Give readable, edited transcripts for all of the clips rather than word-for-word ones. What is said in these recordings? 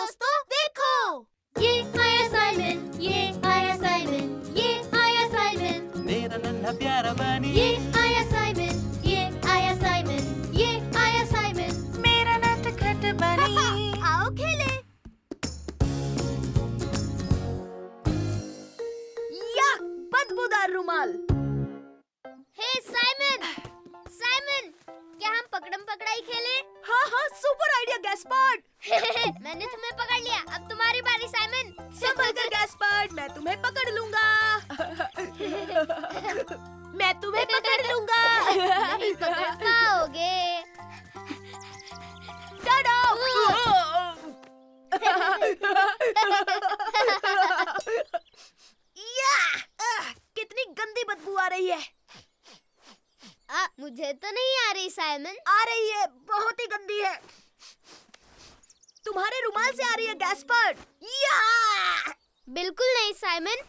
दोस्तों देखो, ये आया साइमन, ये आया साइमन, ये आया साइमन, मेरा नन्हा प्यारा बनी। ये आया साइमन, ये आया साइमन, ये आया साइमन, मेरा नटखट बनी। आओ खेले। या बदबूदार रुमाल। हे साइमन, साइमन, क्या हम पकड़म पकड़ाई खेले? हाँ हाँ, सुपर आइडिया गैस्पर्ड। मैंने तुम्हें पकड़ लिया, अब तुम्हारी बारी साइमन। संभल कर गैस्पर्ड, मैं तुम्हें पकड़ लूंगा। मैं तुम्हें पकड़ लूंगा। नहीं पकड़ पाओगे। टाडा। या, कितनी गंदी बदबू आ रही है। मुझे तो नहीं आ रही साइमन। आ रही है, बहुत ही गंदी है। तुम्हारे रुमाल से आ रही है गैस्पर्ड। या! बिल्कुल नहीं साइमन,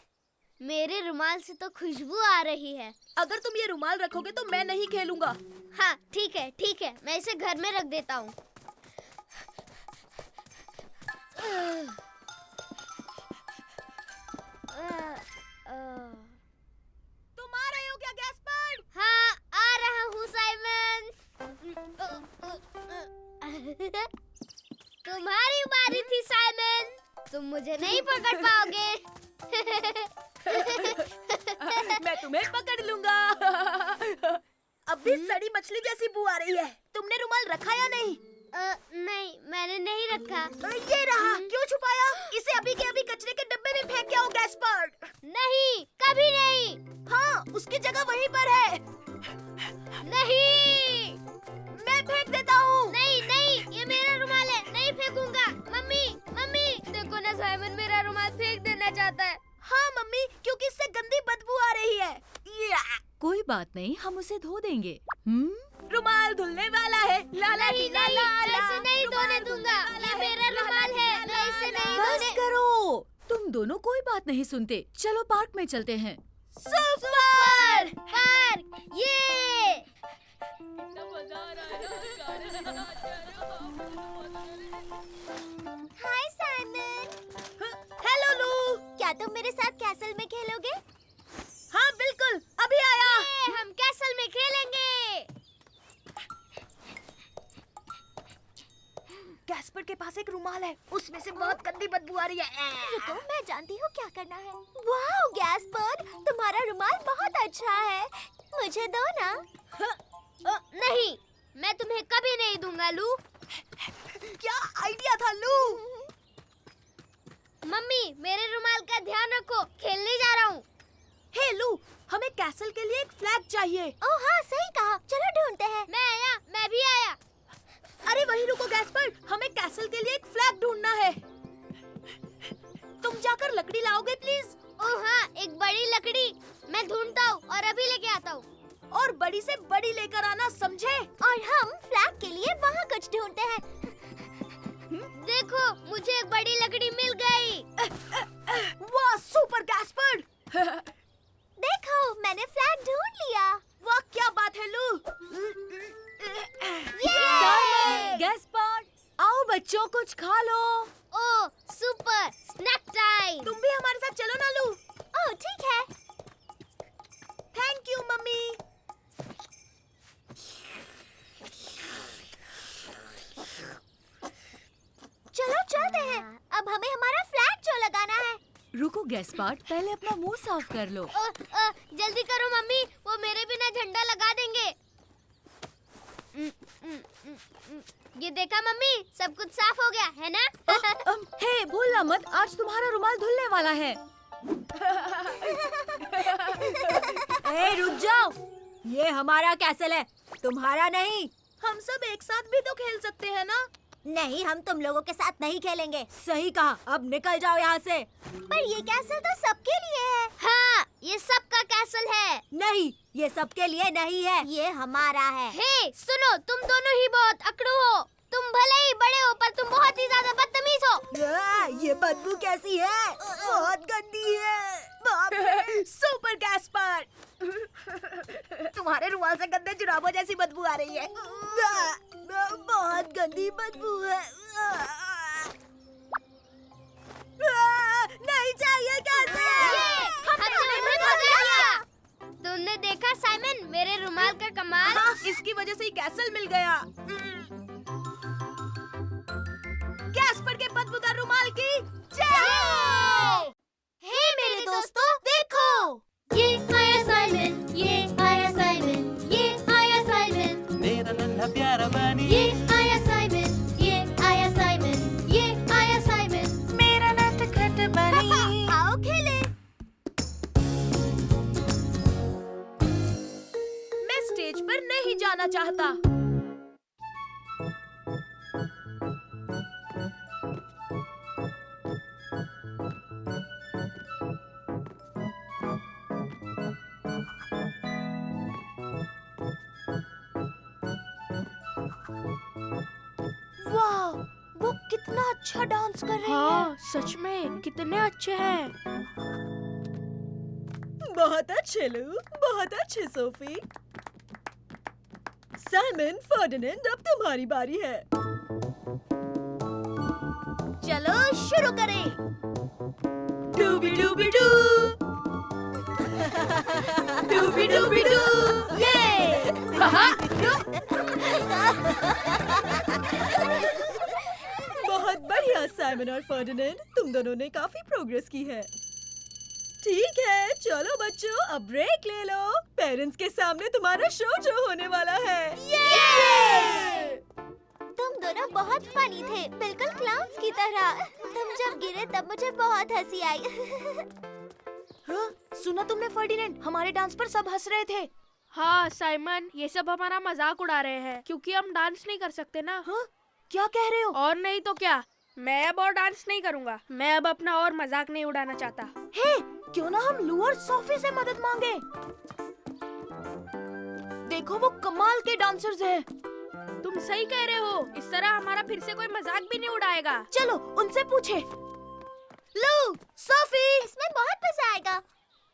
मेरे रुमाल से तो खुशबू आ रही है। अगर तुम ये रुमाल रखोगे तो मैं नहीं खेलूंगा। हाँ ठीक है, मैं इसे घर में रख देता हूँ। तुम आ रहे हो क्या गैस्पर्ड? हाँ आ रहा हूँ साइमन। तुम्हारी बारी थी साइमन, तुम मुझे नहीं पकड़ पाओगे। मैं तुम्हें पकड़ लूंगा। अब भी सड़ी मछली जैसी बू आ रही है। तुमने रुमाल रखा या नहीं? नहीं, मैंने नहीं रखा। ये रहा। क्यों छुपाया? इसे अभी के अभी कचरे के डब्बे में फेंक के आओ गैस्पर्ड। नहीं, कभी नहीं। हाँ, उसकी जगह वहीं पर है। नहीं, मैं फेंक देता हूँ। नहीं, ये मेरा रुमाल है, नहीं फेंकूंगा। मम्मी, देखो ना साइमन मेरा रुमाल फेंक देना चाहता है। हाँ मम्मी, क्योंकि इससे गंदी बदबू आ रही है। कोई बात नहीं, हम उसे धो देंगे। रुमाल धुलने वाला है। ला ला नहीं, ला ला मैं ला। इसे नहीं धोने दूंगा। ये मेरा रुमाल है, मैं इसे नहीं बस धोने। करो, तुम दोनों कोई बात नहीं सुनते। चलो पार्क में चलते हैं। सुपर! पार्क, ये हाय साइमन। हेलो लू। क्या तुम मेरे साथ कैसल में खेलोगे? हाँ बिल्कुल, अभी आया। हम कैसल में खेलेंगे। गैस्पर्ड के पास एक रुमाल है, उसमें से बहुत गंदी बदबू आ रही है। रुको, मैं जानती हूँ क्या करना है। वाह गैस्पर्ड, तुम्हारा रुमाल बहुत अच्छा है, मुझे दो ना। नहीं, मैं तुम्हें कभी नहीं दूंगा लू। क्या आइडिया था लू? मम्मी, मेरे रुमाल का ध्यान रखो, खेलने जा रहा हूँ। हे लू, हमें कैसल के लिए एक फ्लैग चाहिए। ओह हाँ, सही कहा, चलो ढूंढते हैं। मैं भी आया। अरे वहीं रुको गैस्पर्ड, हमें कैसल के लिए एक फ्लैग ढूंढना है। तुम जाकर लकड़ी लाओगे प्लीज। ओह हाँ, एक बड़ी लकड़ी। मैं ढूंढता हूँ और अभी लेके आता हूँ। और बड़ी से बड़ी लेकर आना, समझे? और हम फ्लैग के लिए वहाँ कुछ ढूंढते हैं। देखो, मुझे एक बड़ी लकड़ी मिल गई। वाह सुपर गैस्पर्ड। देखो, मैंने फ्लैग ढूंढ लिया। वाह क्या बात है लू। साइमन, गैस्पर्ड, आओ बच्चों, कुछ खा लो। ओह सुपर, स्नैक टाइम। तुम भी हमारे साथ चलो ना लू। ओह ठीक है। Thank you mummy. चलो चलते हैं, अब हमें हमारा फ्लैग शो लगाना है। रुको गैस्पर्ड, पहले अपना मुंह साफ कर लो। जल्दी करो मम्मी, वो मेरे बिना झंडा लगा देंगे। ये देखा मम्मी, सब कुछ साफ हो गया है ना? हे भूलना मत, आज तुम्हारा रुमाल धुलने वाला है। ए, रुक जाओ, ये हमारा कैसल है, तुम्हारा नहीं। हम सब एक साथ भी तो खेल सकते हैं ना? नहीं, हम तुम लोगों के साथ नहीं खेलेंगे। सही कहा, अब निकल जाओ यहाँ से। पर ये कैसल तो सबके लिए है। हाँ, ये सबका कैसल है। नहीं, ये सबके लिए नहीं है। ये हमारा है। हे, सुनो, तुम दोनों ही बहुत अकड़ू हो। तुम भले ही बड़े हो, पर तुम बहुत ही ज्यादा बदतमीज हो। ये बदबू कैसी है? बहुत गंदी है। बाप रे। Super Gaspard. तुम्हारे रुमाल से गंदे जुराबों जैसी बदबू आ रही है। बहुत गंदी बदबू है। चाहता। वाह, वो कितना अच्छा डांस कर रही है। हाँ सच में कितने अच्छे हैं। बहुत अच्छे लू, बहुत अच्छे सोफी। साइमन, फर्डिनेंड, अब तुम्हारी बारी है। चलो शुरू करें। डूबी डूबी डू, डूबी डूबी डू, ये बहुत बढ़िया साइमन और फर्डिनेंड, तुम दोनों ने काफी प्रोग्रेस की है। ठीक है, चलो बच्चों, अब ब्रेक ले लो। पेरेंट्स के सामने तुम्हारा शो जो होने वाला है। तुम दोनों बहुत फनी थे, बिल्कुल क्लाउन्स की तरह। तुम जब गिरे तब मुझे बहुत हंसी आई। हाँ, सुना तुमने फर्डिनेंड? हमारे डांस पर सब हंस रहे थे। हाँ साइमन, ये सब हमारा मजाक उड़ा रहे हैं क्योंकि हम डांस नहीं कर सकते ना। हाँ, क्या कह रहे हो? और नहीं तो क्या, मैं अब और डांस नहीं करूँगा। मैं अब अपना और मजाक नहीं उड़ाना चाहता। हे, क्यों ना हम लू और सोफी से मदद मांगे? देखो वो कमाल के डांसर्स हैं। तुम सही कह रहे हो, इस तरह हमारा फिर से कोई मजाक भी नहीं उड़ाएगा। चलो उनसे पूछे। लू, सोफी, इसमें बहुत मजा आएगा।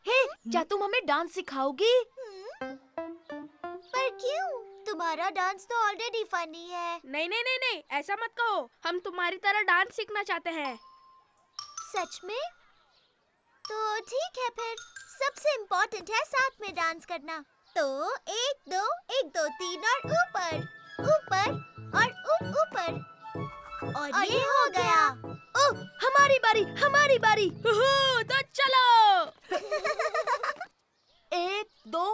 हे, क्या तुम हमें डांस सिखाओगी? पर क्यों? तुम्हारा डांस तो ऑलरेडी फनी है। नहीं नहीं नहीं नहीं, ऐसा मत कहो। हम तुम्हारी तरह डांस सीखना चाहते हैं। सच में? तो ठीक है फिर। सबसे इम्पोर्टेंट है साथ में डांस करना। तो 1 2 1 2 3 और ऊपर ऊपर और ऊपर। और ये हो गया। ओह, हमारी बारी, हमारी बारी। तो चलो। 1 2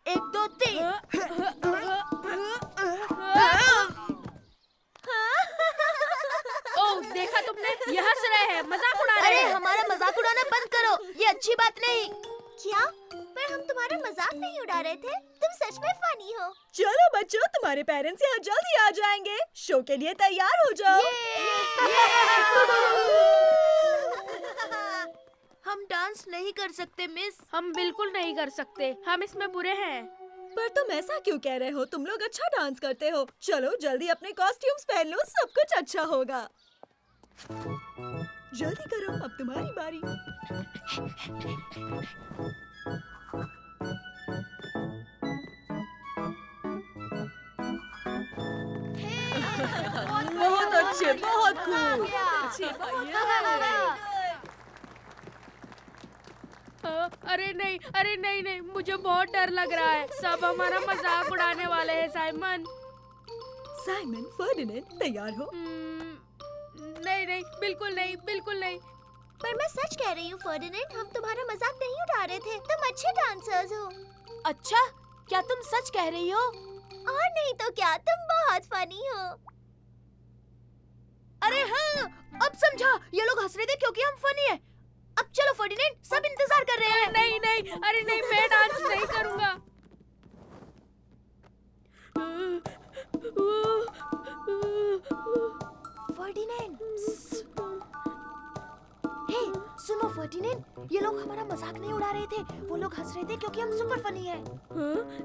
1 2 3। ओह, देखा तुमने, ये हंस रहे हैं, मजाक उड़ा रहे अरे हैं। हमारा मजाक उड़ाना बंद करो, ये अच्छी बात नहीं। क्या? पर हम तुम्हारा मजाक नहीं उड़ा रहे थे। तुम सच में फनी हो। चलो बच्चों, तुम्हारे पेरेंट्स यहाँ जल्दी आ जाएंगे। शो के लिए तैयार हो जाओ। हम डांस नहीं कर सकते मिस। हम बिल्कुल नहीं कर सकते, हम इसमें बुरे हैं। पर तुम ऐसा क्यों कह रहे हो? तुम लोग अच्छा डांस करते हो। चलो जल्दी अपने कॉस्ट्यूम्स पहन लो, सब कुछ अच्छा होगा। जल्दी करो, अब तुम्हारी बारी। बहुत अच्छे, बहुत खूब। अरे नहीं नहीं, मुझे बहुत डर लग रहा है। सब हमारा मजाक उड़ाने वाले हैं साइमन। साइमन, फर्डिनेंड, तैयार हो? नहीं नहीं, बिल्कुल नहीं, बिल्कुल नहीं। पर मैं सच कह रही हूँ फर्डिनेंड, हम तुम्हारा मजाक नहीं उड़ा रहे थे। तुम अच्छे डांसर्स हो। अच्छा, क्या तुम सच कह रही हो? और नहीं तो क्या, तुम बहुत फनी हो। अरे हाँ, अब समझा। ये लोग हंस रहे थे क्योंकि हम फनी हैं। अब चलो फर्डिनेंड, सब इंतजार कर रहे हैं। नहीं नहीं, अरे नहीं, मैं डांस नहीं करूँगा। फर्डिनेंड, हे, सुनो फर्डिनेंड, ये लोग हमारा मजाक नहीं उड़ा रहे थे। वो लोग हंस रहे थे क्योंकि हम सुपर फनी हैं।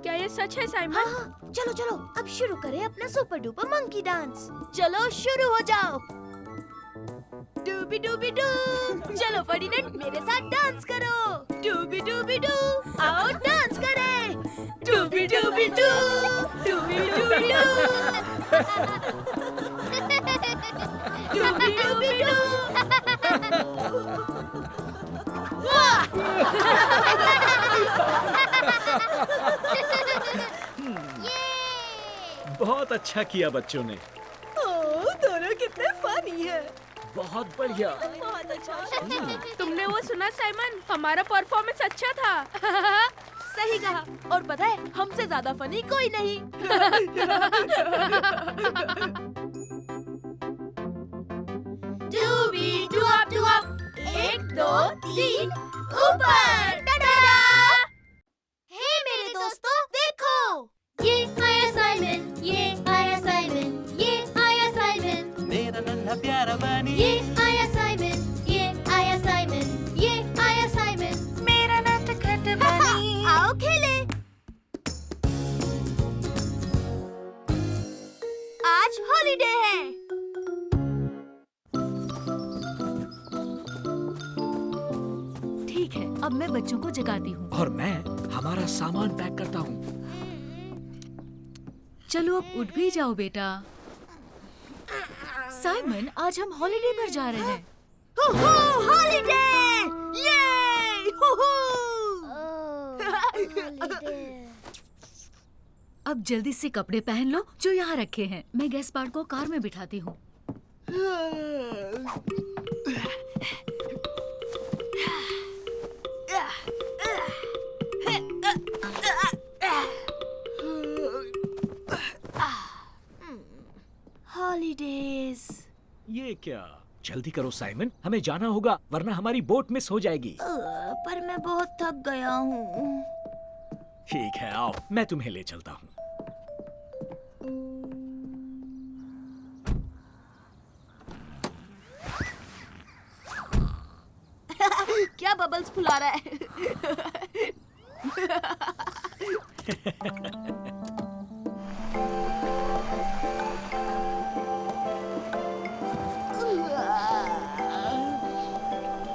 क्या ये सच है साइमन? हाँ, चलो चलो, अब शुरू करें अपना सुपर डुपर मंकी डांस। चलो शुरू हो जाओ। डूबी डूबी डू। चलो फर्डिनेंड, मेरे साथ डांस करो। डूबी डूबी डू, आओ डांस करें। डूबी डूबी डू, डूबी डूबी डू, डूबी डूबी डू। वाह! बहुत अच्छा किया बच्चों ने। ओह, दोनों कितने फनी है। बहुत बढ़िया। बहुत अच्छा। तुमने वो सुना साइमन? हमारा परफॉर्मेंस अच्छा था। सही कहा। और पता है, हमसे ज्यादा फनी कोई नहीं। डूबी डूअप डूअप, 1 2 3 ऊपर। टाटा! हे मेरे दोस्तों, देखो, ये नया प्यारा बनी ये आया साइमन, ये आया साइमन, ये आया साइमन, मेरा नटखट बनी। आओ खेले। आज हॉलीडे है। ठीक है, अब मैं बच्चों को जगाती हूँ। और मैं हमारा सामान पैक करता हूँ। चलो अब उठ भी जाओ बेटा। साइमन, आज हम हॉलीडे पर जा रहे हैं। हॉलीडे! ये! अब जल्दी से कपड़े पहन लो जो यहाँ रखे हैं। मैं गैस्पार्ड को कार में बिठाती हूँ। हॉलीडेज। ये क्या? जल्दी करो साइमन, हमें जाना होगा वरना हमारी बोट मिस हो जाएगी। पर मैं बहुत थक गया हूँ। ठीक है, आओ मैं तुम्हें ले चलता हूँ। क्या बबल्स फुला रहा है?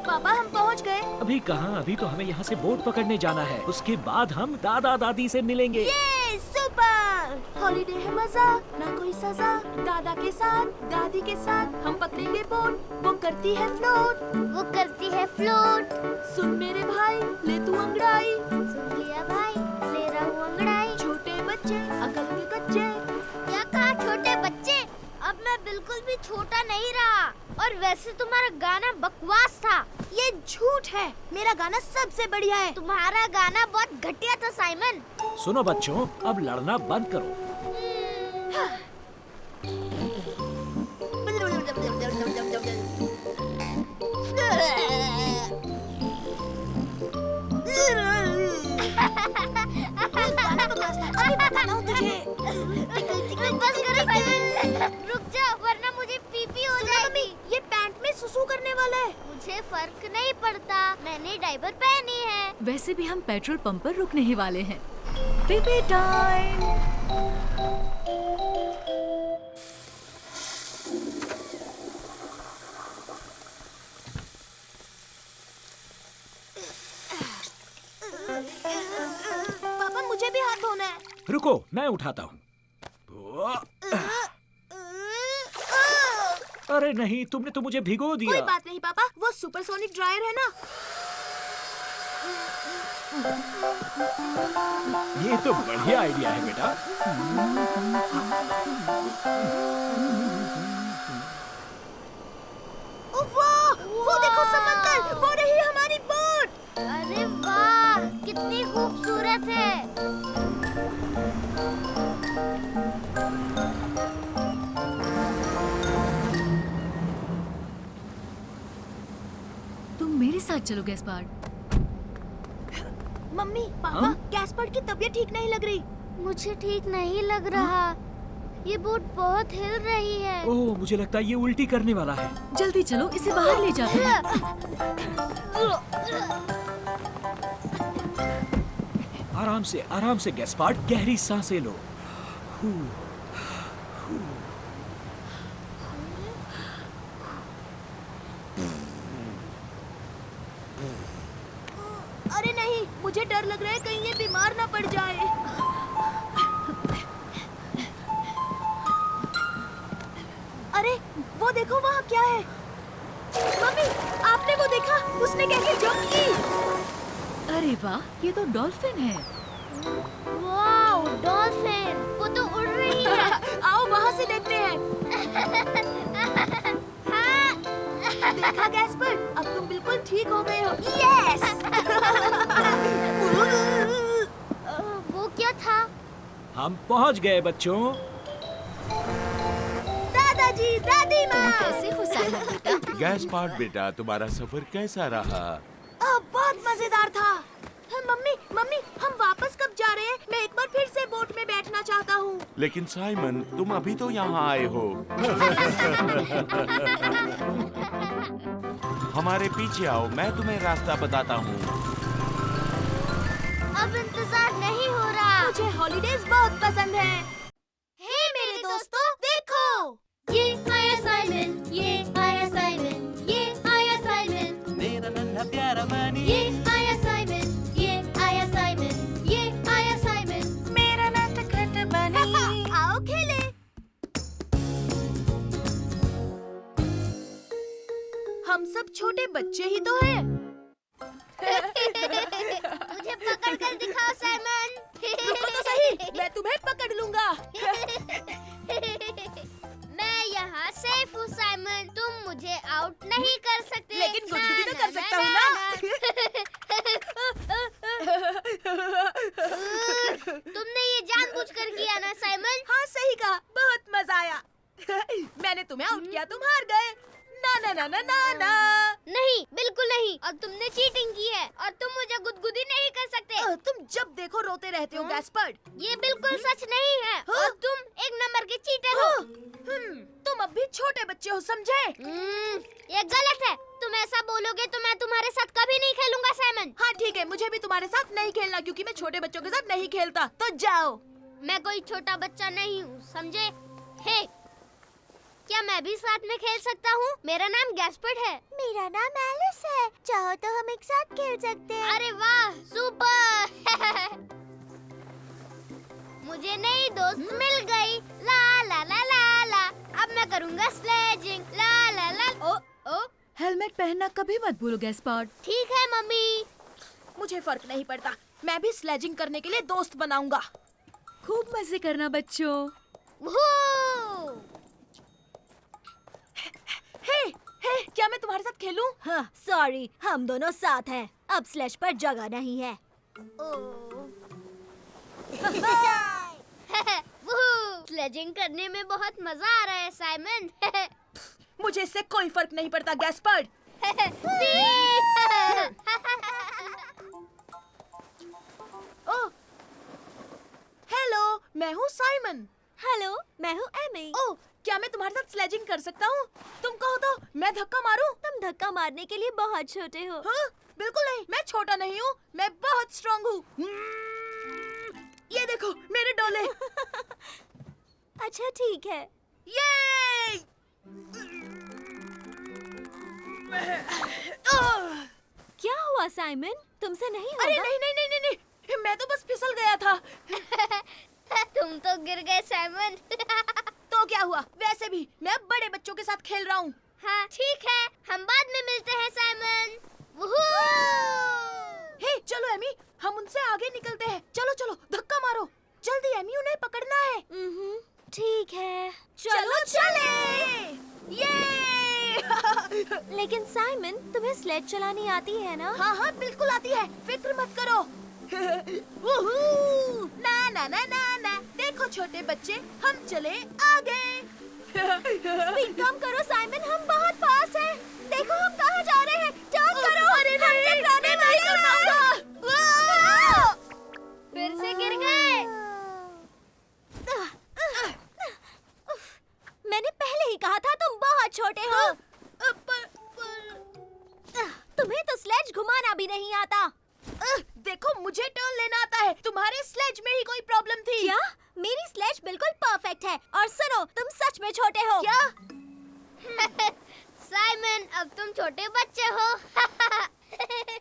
पापा, हम पहुंच गए। अभी कहाँ? अभी तो हमें यहाँ से बोट पकड़ने जाना है। उसके बाद हम दादा दादी से मिलेंगे। ये सुपर! हॉलीडे है मजा, ना कोई सजा। दादा के साथ, दादी के साथ हम पकड़ेंगे बोट। वो करती है फ्लोट, वो करती है फ्लोट। सुन मेरे भाई, ले तू अंगड़ाई। सुन लिया भाई, ले रहा हूँ अंगड़ाई। छोटे बच्चे अकल के कच्चे। क्या कहा छोटे बच्चे? अब मैं बिल्कुल भी छोटा नहीं रहा। और वैसे तुम्हारा गाना बकवास था। ये झूठ है, मेरा गाना सबसे बढ़िया है। तुम्हारा गाना बहुत घटिया था साइमन। सुनो बच्चों, अब लड़ना बंद करो। गाना बकवास था, अभी बताता हूँ तुझे। बस करो साइमन, रुक जाओ वरना मुझे पीपी हो जाएगी। ये पैंट में सुसु करने वाला है। मुझे फर्क नहीं पड़ता, मैंने डायपर पहनी है। वैसे भी हम पेट्रोल पंप पर रुकने ही वाले हैं। PP time. पापा, मुझे भी हाथ धोना है। रुको, मैं उठाता हूँ। अरे नहीं, तुमने तो मुझे भिगो दिया। कोई बात नहीं पापा, वो सुपरसोनिक ड्रायर है ना। ये तो बढ़िया आइडिया है बेटा। वाह, वो देखो समंदर, वो रही हमारी बोट। अरे वाह, कितनी खूबसूरत है। तुम मेरे साथ चलो गैस्पार्ड। मम्मी पापा, हाँ? गैस्पर्ड की तबीयत ठीक नहीं लग रही। मुझे ठीक नहीं लग रहा। ये बोट बहुत हिल रही है। ओह, मुझे लगता है ये उल्टी करने वाला है। जल्दी चलो, इसे बाहर ले जाते हैं। आराम से गैस्पार्ड, गहरी सांसें लो। अरे नहीं, मुझे डर लग रहा है कहीं ये बीमार ना पड़ जाए। अरे वो देखो, वहाँ क्या है? मम्मी, आपने वो देखा? उसने कैसे जंप की? अरे वाह, ये तो डॉल्फिन है। वाओ, डॉल्फिन, वो तो उड़ रही है। आओ वहाँ से देखते हैं। देखा गैस्पर, अब तुम बिल्कुल ठीक हो गए हो। यस! वो क्या था? हम पहुंच गए बच्चों। दादाजी, दादी माँ। कैसे हो साइमन बेटा? गैस्पार्ड बेटा, तुम्हारा सफर कैसा रहा? बहुत मजेदार था। मम्मी मम्मी हम वापस कब जा रहे हैं? मैं एक बार फिर से बोट में बैठना चाहता हूँ। लेकिन साइमन, तुम अभी तो यहाँ आए हो। हमारे पीछे आओ, मैं तुम्हें रास्ता बताता हूँ। अब इंतजार नहीं हो रहा। मुझे हॉलीडेज बहुत पसंद है। हे मेरे दोस्तों, देखो, ये आया साइमन, ये आया साइमन, ये आया साइमन, मेरा नन्हा प्यारा बनी ये आया साइमन, ये आया साइमन, ये आया साइमन, मेरा नटखट बनी। आओ खेले। हम सब छोटे बच्चे ही तो हैं। मुझे पकड़ कर दिखाओ साइमन। रुको तो सही, मैं तुम्हें पकड़ लूंगा। मैं यहाँ सेफ हूँ साइमन, तुम मुझे आउट नहीं कर सकते। लेकिन गुदगुदी तो कर सकता हूँ ना। तुमने ये जानबूझकर किया ना साइमन? हाँ सही कहा, बहुत मजा आया। मैंने तुम्हें आउट किया, तुम हार गए। ना ना ना ना ना ना। नहीं, बिल्कुल नहीं। और तुमने चीटिंग की है और तुम मुझे गुदगुदी नहीं कर सकते। तुम जब देखो रोते रहते हो गैस्पर्ड। ये बिल्कुल सच नहीं है और तुम एक नंबर के चीटर हो। तुम अब भी छोटे बच्चे हो, समझे? ये गलत है। तुम ऐसा बोलोगे तो मैं तुम्हारे साथ कभी नहीं खेलूंगा साइमन। हाँ ठीक है, मुझे भी तुम्हारे साथ नहीं खेलना क्योंकि मैं छोटे बच्चों के साथ नहीं खेलता। तो जाओ। मैं कोई छोटा बच्चा नहीं हूँ, समझे? हे, क्या मैं भी साथ में खेल सकता हूँ? मेरा नाम गैस्पर्ड है। मेरा नाम एलिस है। चाहो तो हम एक साथ खेल सकते हैं। अरे वाह, सुपर। मुझे नई दोस्त मिल गई। ला ला ला ला ला। अब मैं करूँगा स्लेजिंग। ला ला ला। ओ ओ। हेलमेट पहनना कभी मत भूलो गैस्पर्ड। ठीक है मम्मी। मुझे फर्क नहीं पड़ता, मैं भी स्लेजिंग करने के लिए दोस्त बनाऊंगा। खूब मजे करना बच्चों। वूहू! हे, क्या मैं तुम्हारे साथ खेलूं? हाँ, सॉरी, हम दोनों साथ हैं। अब स्लेज पर जगह नहीं है। स्लेजिंग करने में बहुत मजा आ रहा है साइमन। मुझे इससे कोई फर्क नहीं पड़ता गैस्पर्ड। ओह, हेलो, मैं हूँ साइमन। हेलो, मैं हूँ एमी। ओह, क्या मैं तुम्हारे साथ स्लेजिंग कर सकता हूँ? तुम कहो तो मैं धक्का मारूं? तुम धक्का मारने के लिए बहुत छोटे हो। हाँ, बिल्कुल नहीं, मैं छोटा नहीं हूँ, मैं बहुत स्ट्रॉन्ग हूँ। ये देखो मेरे डोले। अच्छा ठीक है। ये क्या हुआ साइमन? तुमसे नहीं होगा? अरे नहीं नहीं नहीं नहीं नहीं, मैं तो बस फिसल गया था। तुम तो गिर गए साइमन। तो क्या हुआ? वैसे भी मैं अब बड़े बच्चों के साथ खेल रहा हूँ। हाँ ठीक है, हम बाद में मिलते हैं साइमन। हे, चलो एमी, हम उनसे आगे निकलते हैं। चलो चलो, धक्का मारो जल्दी, एमी, उन्हें पकड़ना है। ठीक है, चलो चले। ये लेकिन साइमन, तुम्हें स्लेज चलानी आती है ना? हाँ हाँ बिल्कुल आती है, फिक्र मत करो। वूहू! ना ना ना ना ना, देखो छोटे बच्चे, हम चले आगे। स्पीड कम करो साइमन, हम बहुत फास्ट हैं। देखो हम कहाँ जा रहे हैं। टर्न करो। अरे नहीं, टकराने मैं नहीं कर पाऊंगा। फिर से गिर गए। मैंने पहले ही कहा था तुम बहुत छोटे हो। तुम्हें तो स्लेज घुमाना भी नहीं आता। देखो मुझे टर्न लेना आता है, तुम्हारे स्लेज में ही कोई प्रॉब्लम थी। क्या? मेरी स्लेज बिल्कुल परफेक्ट है। और सुनो, तुम सच में छोटे हो। क्या? साइमन, अब तुम छोटे बच्चे हो।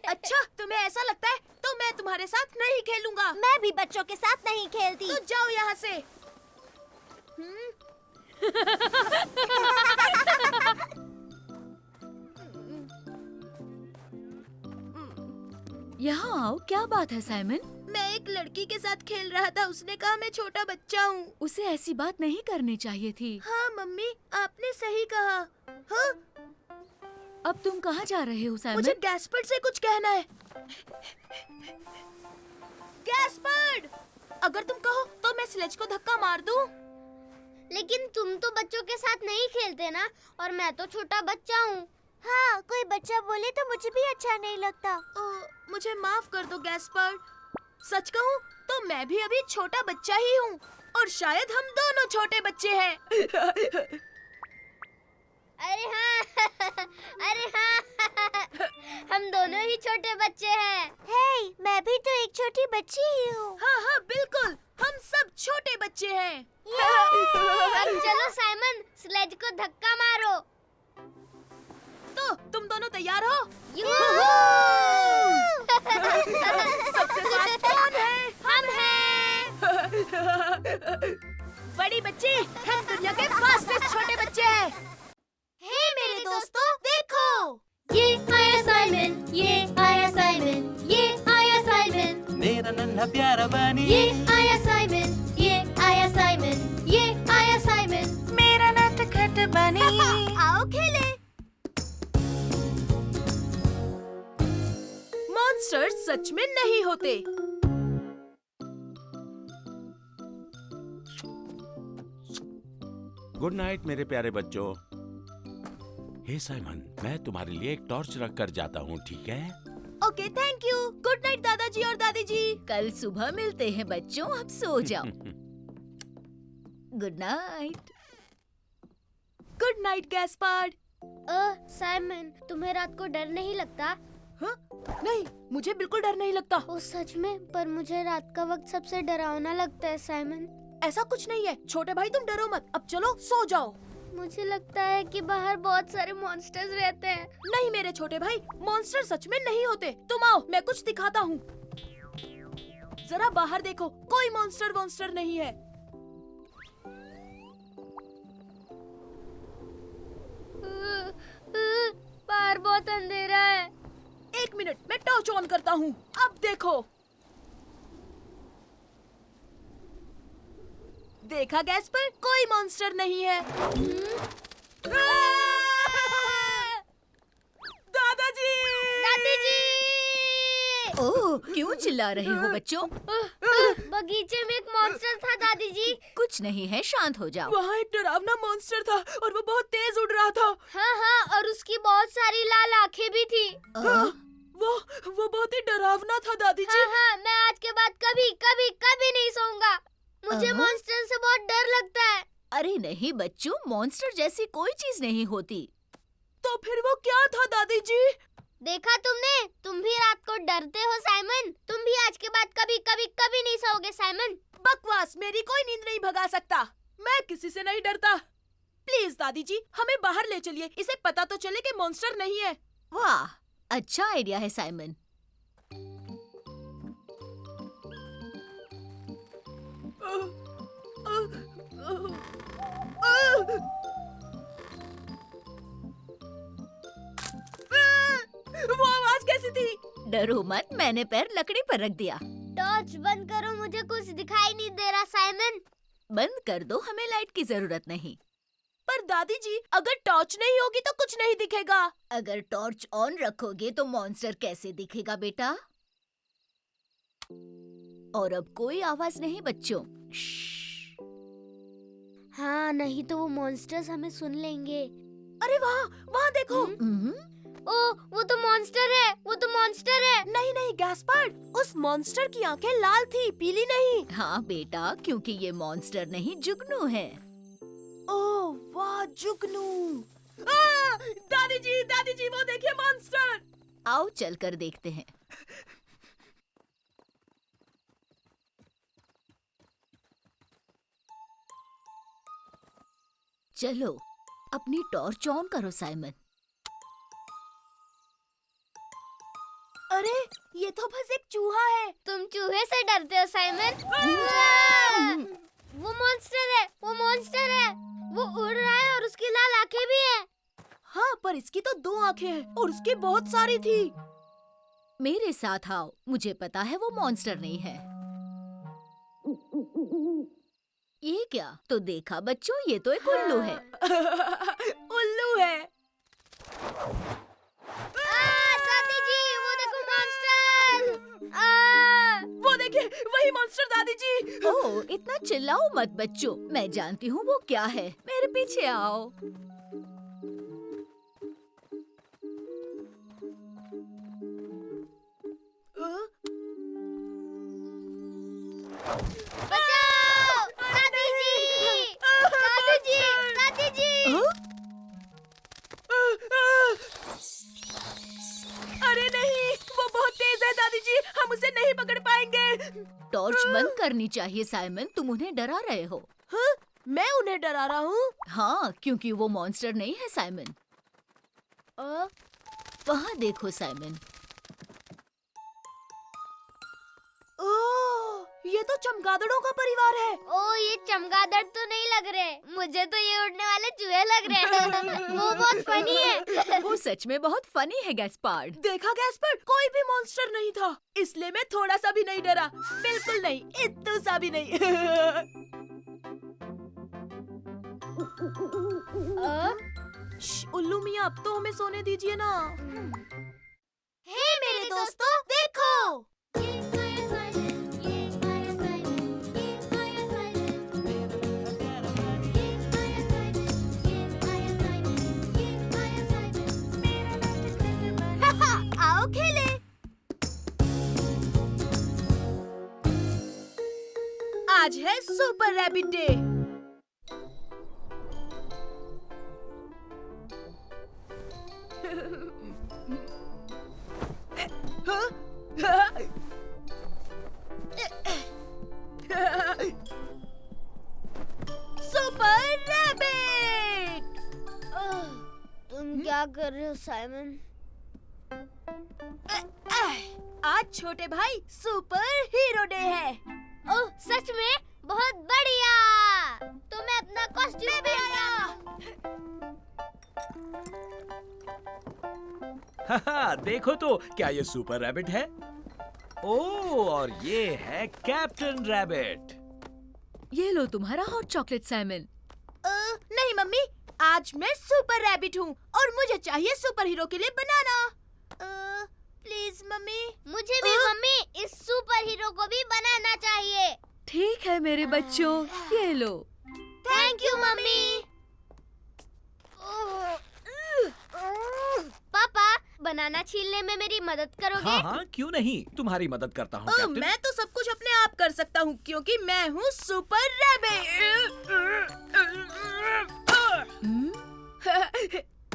अच्छा, तुम्हें ऐसा लगता है तो मैं तुम्हारे साथ नहीं खेलूंगा। मैं भी बच्चों के साथ नहीं खेलती। तो जाओ यहाँ से। यहाँ आओ, क्या बात है साइमन? मैं एक लड़की के साथ खेल रहा था, उसने कहा मैं छोटा बच्चा हूँ। उसे ऐसी बात नहीं करनी चाहिए थी। हाँ मम्मी, आपने सही कहा। हाँ? अब तुम कहाँ जा रहे हो साइमन? मुझे गैस्पर्ड से कुछ कहना है। गैस्पर्ड, अगर तुम कहो तो मैं स्लेज को धक्का मार दूं। लेकिन तुम तो बच्चों के साथ नहीं खेलते ना, और मैं तो छोटा बच्चा हूँ। हाँ, कोई बच्चा बोले तो मुझे भी अच्छा नहीं लगता। मुझे माफ कर दो गैस्पर। सच कहूँ तो मैं भी अभी छोटा बच्चा ही हूँ और शायद हम दोनों छोटे बच्चे हैं। अरे हाँ अरे हाँ हम दोनों ही छोटे बच्चे हैं। हे, मैं भी तो एक छोटी बच्ची ही हूँ। हाँ हाँ बिल्कुल, हम सब छोटे बच्चे हैं। अब चलो साइमन, स्लेज को धक्का मारो। तो तुम दोनों तैयार हो? सबसे फास्ट कौन है? हम हैं। बड़ी बच्ची, हम दुनिया के फास्टेस्ट छोटे बच्चे हैं। हे मेरे दोस्तों, देखो। ये आया साइमन, ये आया साइमन, ये आया साइमन, मेरा नन्हा प्यारा बनी ये आया साइमन, ये आया साइमन, ये आया साइमन, मेरा नटखट बनी आओ खेले। मॉन्स्टर्स सच में नहीं होते। गुड नाइट मेरे प्यारे बच्चों। हे साइमन, मैं तुम्हारे लिए एक टॉर्च रख कर जाता हूँ, ठीक है? Okay, thank you. Good night दादाजी और दादी जी। कल सुबह मिलते हैं बच्चों, अब सो जाओ। Good night. Good night गैस्पार्ड। Simon, तुम्हें रात को डर नहीं लगता? हाँ? नहीं, मुझे बिल्कुल डर नहीं लगता। ओ सच में, पर मुझे रात का वक्त सबसे डरावना लगता है साइमन। ऐसा कुछ नहीं है छोटे भाई, तुम डरो मत। अब चलो सो जाओ। मुझे लगता है कि बाहर बहुत सारे मॉन्स्टर्स रहते हैं। नहीं मेरे छोटे भाई, मॉन्स्टर सच में नहीं होते। तुम आओ, मैं कुछ दिखाता हूँ। जरा बाहर देखो, कोई मॉन्स्टर नहीं है। बाहर बहुत अंधेरा है। एक मिनट, मैं टॉर्च ऑन करता हूँ। अब देखो। देखा गैस पर, कोई मॉन्स्टर नहीं है। दादाजी! दादी ओह, क्यों चिल्ला रहे हो बच्चों? बगीचे में एक मॉन्स्टर था दादी जी। कुछ नहीं है, शांत हो जाओ। वहाँ एक डरावना मॉन्स्टर था और वो बहुत तेज उड़ रहा था। हाँ हाँ, और उसकी बहुत सारी लाल आंखें भी थी। वो बहुत ही डरावना था दादी जी। हाँ हाँ, मैं आज के बाद कभी कभी कभी नहीं सोऊंगा। मुझे मॉन्स्टर से बहुत डर लगता है। अरे नहीं बच्चों, मॉन्स्टर जैसी कोई चीज नहीं होती। तो फिर वो क्या था दादी जी? देखा तुमने, तुम भी रात को डरते हो साइमन। तुम भी आज के बाद कभी कभी कभी नहीं सोओगे साइमन। बकवास, मेरी कोई नींद नहीं भगा सकता। मैं किसी से नहीं डरता। प्लीज दादी जी, हमें बाहर ले चलिए। इसे पता तो चले कि मॉन्स्टर नहीं है। वाह, अच्छा आइडिया है साइमन। वो आवाज कैसी थी? डरो मत, मैंने पैर लकड़ी पर रख दिया। टॉर्च बंद करो, मुझे कुछ दिखाई नहीं दे रहा साइमन। बंद कर दो, हमें लाइट की जरूरत नहीं। पर दादी जी, अगर टॉर्च नहीं होगी तो कुछ नहीं दिखेगा। अगर टॉर्च ऑन रखोगे तो मॉन्स्टर कैसे दिखेगा बेटा? और अब कोई आवाज नहीं बच्चों। हाँ, नहीं तो वो मॉन्स्टर्स हमें सुन लेंगे। अरे वहाँ देखो। ओ, वो तो मॉन्स्टर है, वो तो मॉन्स्टर है। नहीं नहीं गैस्पर्ड, उस मॉन्स्टर की आंखें लाल थी, पीली नहीं। हाँ बेटा, क्योंकि ये मॉन्स्टर नहीं जुगनू है। ओह वाह, जुगनू। दादी जी वो देखिए मॉन्स्टर। आओ चलकर देखते हैं। चलो, अपनी टॉर्च ऑन करो साइमन। अरे ये तो बस एक चूहा है। तुम चूहे से डरते हो साइमन? वो मॉन्स्टर है, वो मॉन्स्टर है। वो उड़ रहा है और उसकी लाल आंखें भी है। हाँ, पर इसकी तो 2 आंखें हैं और उसकी बहुत सारी थी। मेरे साथ आओ, मुझे पता है वो मॉन्स्टर नहीं है। ये क्या? तो देखा बच्चों, ये तो एक उल्लू है। उल्लू है। दादी जी, वो देखो मॉन्स्टर। वो देखिए, वही मॉन्स्टर दादी जी। ओह, इतना चिल्लाओ मत बच्चों, मैं जानती हूँ वो क्या है। मेरे पीछे आओ। टॉर्च बंद करनी चाहिए साइमन, तुम उन्हें डरा रहे हो। हाँ, मैं उन्हें डरा रहा हूँ। हाँ, क्योंकि वो मॉन्स्टर नहीं है साइमन। वहाँ देखो साइमन। ओह, ये तो चमगादड़ों का परिवार है। ओ, ये चमगादड़ तो नहीं लग रहे, मुझे तो ये उड़ने वाले चूहे लग रहे हैं। वो बहुत फनी है। वो सच में बहुत फनी है गैस्पार्ड। देखा गैस्पर, कोई भी मॉन्स्टर नहीं था, इसलिए मैं थोड़ा सा भी नहीं डरा। बिल्कुल नहीं, इत्तू सा भी नहीं। उल्लू मियाँ, अब तो हमें सोने दीजिए ना। हे मेरे दोस्तों, देखो। आओ खेले। आज है super rabbit day. Super rabbit. तुम क्या कर रहे हो साइमन? आज छोटे भाई सुपर हीरो डे है। ओह, सच में? बहुत बढ़िया। तो मैं अपना कॉस्ट्यूम भी आया। देखो तो, क्या ये सुपर रैबिट है? ओह, और ये है कैप्टन रैबिट। ये लो तुम्हारा हॉट चॉकलेट साइमन। नहीं मम्मी, आज मैं सुपर रैबिट हूँ और मुझे चाहिए सुपर हीरो के लिए बनाना। Please mummy. मुझे भी मम्मी, इस सुपर हीरो को भी बनाना चाहिए। ठीक है मेरे बच्चों, ये लो। Thank you mummy. पापा, बनाना छीलने में मेरी मदद करोगे? हाँ हाँ, क्यों नहीं, तुम्हारी मदद करता हूँ कैप्टन। मैं तो सब कुछ अपने आप कर सकता हूँ क्योंकि मैं हूँ सुपर रैबिट।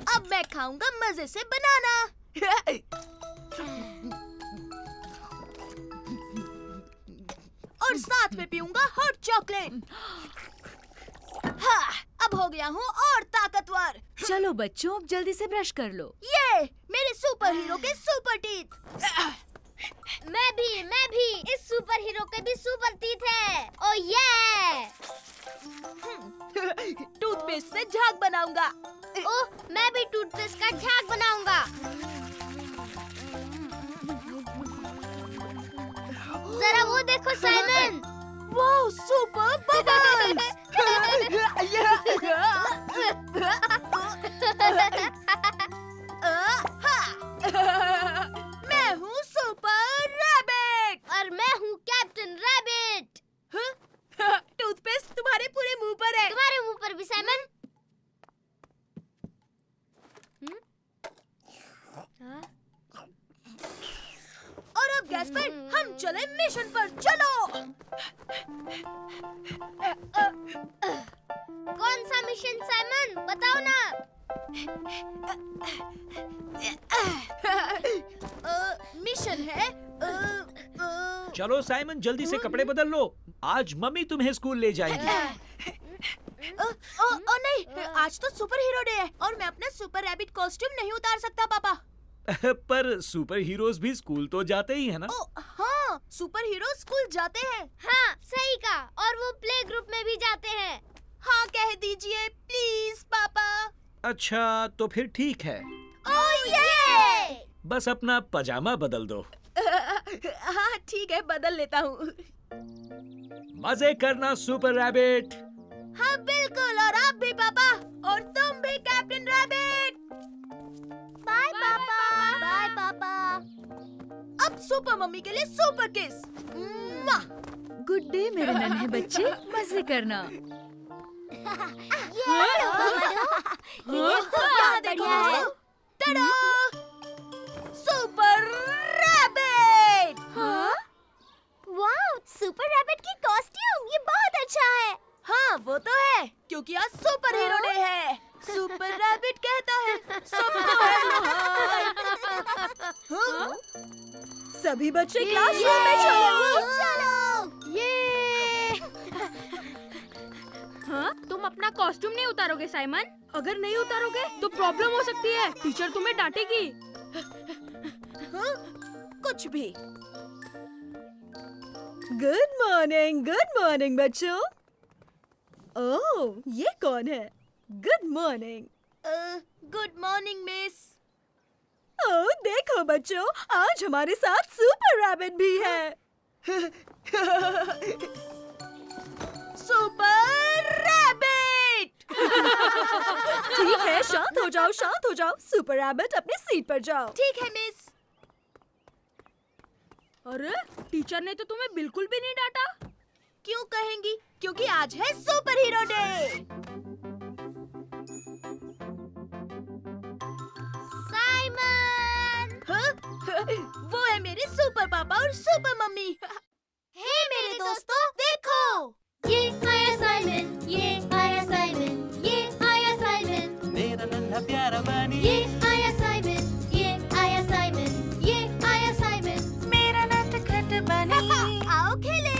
अब मैं खाऊंगा मजे से बनाना। और साथ में पीऊंगा हॉट चॉकलेट। हाँ, अब हो गया हूँ और ताकतवर। चलो बच्चों, अब जल्दी से ब्रश कर लो। ये मेरे सुपर हीरो के सुपर टीथ। मैं भी। इस सुपर हीरो के भी सुपर टीथ है। ओ ये। टूथपेस्ट से झाग बनाऊंगा। ओह, मैं भी टूथपेस्ट का झाग बनाऊंगा। जरा वो देखो साइमन। Wow, super bubbles. मैं हूँ सुपर रैबिट। और मैं हूँ कैप्टन रैबिट। टूथपेस्ट तुम्हारे पूरे मुंह पर है। तुम्हारे मुंह पर भी साइमन। और अब गैस पर हम चले मिशन पर। चलो। कौन सा मिशन साइमन, बताओ ना। मिशन है। चलो साइमन, जल्दी से कपड़े बदल लो, आज मम्मी तुम्हें स्कूल ले जाएंगी। ओ नहीं, आज तो सुपर हीरो डे है और मैं अपना सुपर रैबिट कॉस्ट्यूम नहीं उतार सकता पापा। पर सुपर हीरोज भी स्कूल तो जाते ही है ना। हाँ, सुपर हीरो स्कूल जाते हैं। हाँ, सही कहा। और वो प्ले ग्रुप में भी जाते हैं। हाँ, कह दीजिए प्लीज पापा। अच्छा, तो फिर ठीक है, ओह ये। बस अपना पजामा बदल दो। हाँ ठीक है, बदल लेता हूँ। मजे करना सुपर रैबिट। हाँ बिल्कुल, और आप भी पापा, और तुम भी कैप्टन रैबिट। बाय पापा। बाय पापा। अब सुपर मम्मी के लिए सुपर किस। गुड डे मेरे नन्हे बच्चे, मजे करना। यहाँ देखो, टडा, सुपर रैबिट। वाह, सुपर रैबिट की कॉस्ट्यूम, ये बहुत अच्छा है। हाँ वो तो है, क्योंकि आज सुपर हीरो डे है। सुपर रैबिट कहता है सबको है। सभी बच्चे क्लासरूम में चलो। चलो। ये हाँ, तुम अपना कॉस्ट्यूम नहीं उतारोगे साइमन? अगर नहीं उतारोगे तो प्रॉब्लम हो सकती है, टीचर तुम्हें डांटेगी। कुछ भी। गुड मॉर्निंग बच्चों। ओह, ये कौन है? Good morning. Good morning miss. ओह, देखो बच्चों, आज हमारे साथ सुपर रैबिट भी है। Super rabbit. ठीक है, शांत हो जाओ। सुपर रैबिट अपनी सीट पर जाओ। ठीक है मिस। अरे, टीचर ने तो तुम्हें बिल्कुल भी नहीं डांटा। क्यों कहेंगी? क्योंकि आज है सुपर हीरो डे। साइमन! वो है मेरे सुपर पापा और सुपर मम्मी। हे मेरे दोस्तों, देखो! ये आया साइमन, ये आया साइमन, ये आया साइमन, मेरा नन्हा प्यारा बनी, ये आया साइमन, ये आया साइमन, ये आया साइमन। मेरा नटखट बनी। आओ खेले।